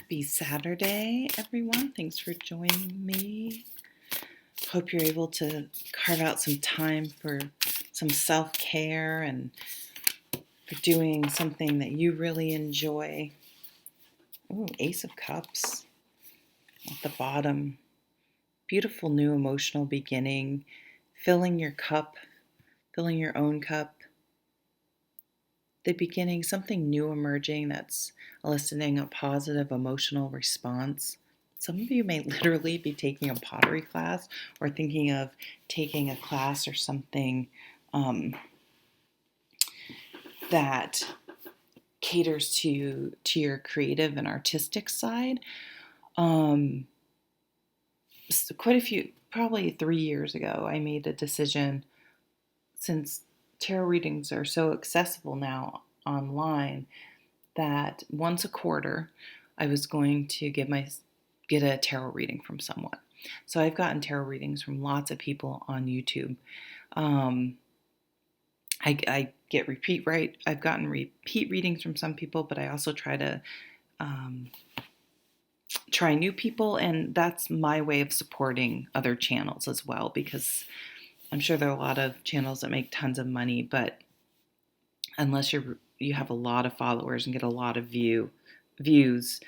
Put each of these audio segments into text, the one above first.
Happy Saturday, everyone. Thanks for joining me. Hope you're able to carve out some time for some self-care and for doing something that you really enjoy. Ooh, Ace of Cups at the bottom. Beautiful new emotional beginning. Filling your cup, filling your own cup. The beginning, something new emerging that's eliciting a positive emotional response. Some of you may literally be taking a pottery class or thinking of taking a class or something that caters to your creative and artistic side. Quite a few, probably 3 years ago, I made a decision, since tarot readings are so accessible now online, that once a quarter I was going to get a tarot reading from someone. So I've gotten tarot readings from lots of people on YouTube. I get I've gotten repeat readings from some people, but I also try to try new people, and that's my way of supporting other channels as well, because I'm sure there are a lot of channels that make tons of money, but unless you have a lot of followers and get a lot of views,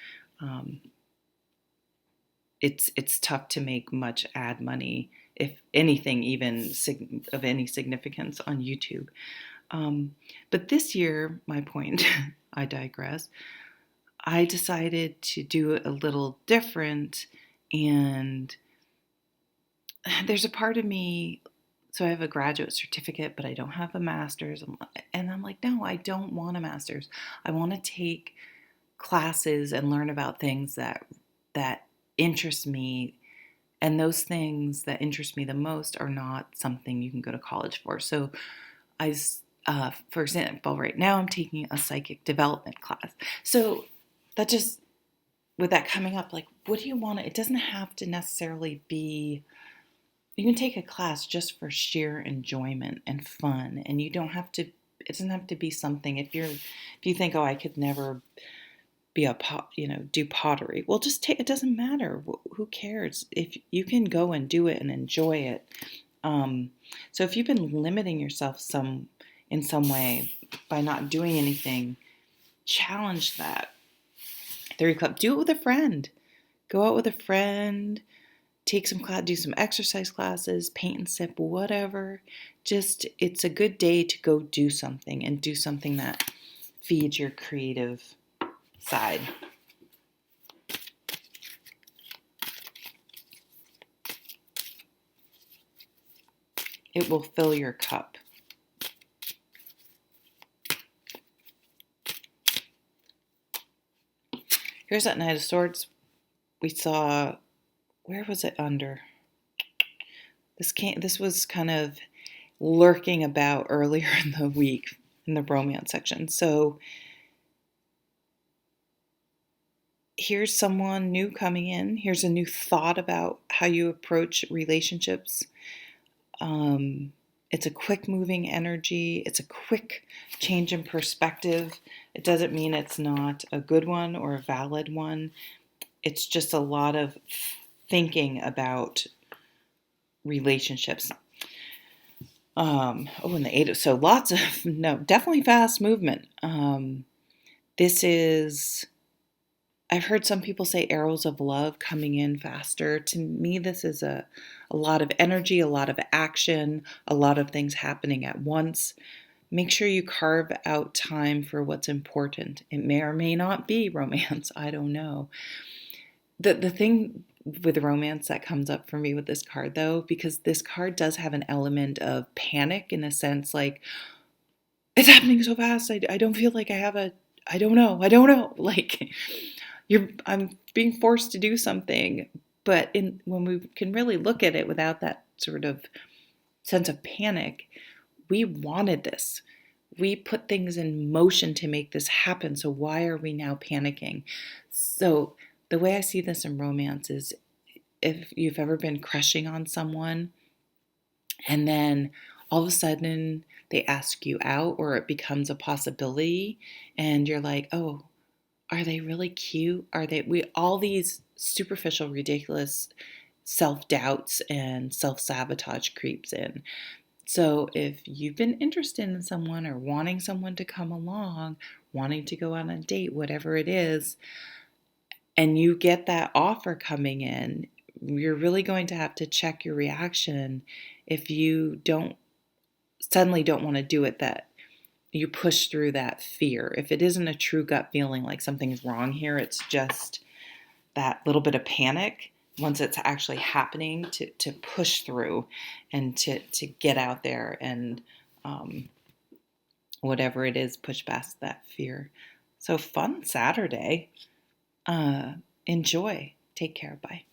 it's tough to make much ad money, if anything, even of any significance on YouTube. But this year, my point, I digress, I decided to do it a little different, and there's a part of me, so I have a graduate certificate, but I don't have a master's, and I'm like, no, I don't want a master's. I want to take classes and learn about things that interest me, and those things that interest me the most are not something you can go to college for. So for example, right now I'm taking a psychic development class. So that just, with that coming up, like, what do you want? It doesn't have to necessarily be, you can take a class just for sheer enjoyment and fun, and it doesn't have to be something, if you think, oh, I could never be do pottery. Well, just take, it doesn't matter. Who cares? If you can go and do it and enjoy it. So if you've been limiting yourself in some way by not doing anything, challenge that. Theory club. Do it with a friend. Go out with a friend. Take some class. Do some exercise classes. Paint and sip. Whatever. It's a good day to go do something, and do something that feeds your creative side. It will fill your cup. Here's that Knight of Swords. We saw, where was it under? This was kind of lurking about earlier in the week in the romance section. So here's someone new coming in. Here's a new thought about how you approach relationships. It's a quick moving energy. It's a quick change in perspective. It doesn't mean it's not a good one or a valid one. It's just a lot of thinking about relationships. And the eight. So lots of, definitely fast movement. This is, I've heard some people say arrows of love coming in faster. To me, this is a lot of energy, a lot of action, a lot of things happening at once. Make sure you carve out time for what's important. It may or may not be romance. I don't know. The thing with romance that comes up for me with this card, though, because this card does have an element of panic, in a sense, like, it's happening so fast. I don't feel like I have I don't know. Like, I'm being forced to do something. But when we can really look at it without that sort of sense of panic, we wanted this. We put things in motion to make this happen. So why are we now panicking? So the way I see this in romance is, if you've ever been crushing on someone and then all of a sudden they ask you out, or it becomes a possibility, and you're like, oh, Are they really cute? Are they we all these superficial, ridiculous self-doubts and self-sabotage creeps in. So if you've been interested in someone or wanting someone to come along, wanting to go on a date, whatever it is, and you get that offer coming in, you're really going to have to check your reaction if you don't want to do it, that you push through that fear. If it isn't a true gut feeling like something's wrong here, it's just that little bit of panic. Once it's actually happening, to push through and to get out there and whatever it is, push past that fear. So fun Saturday. Enjoy. Take care. Bye.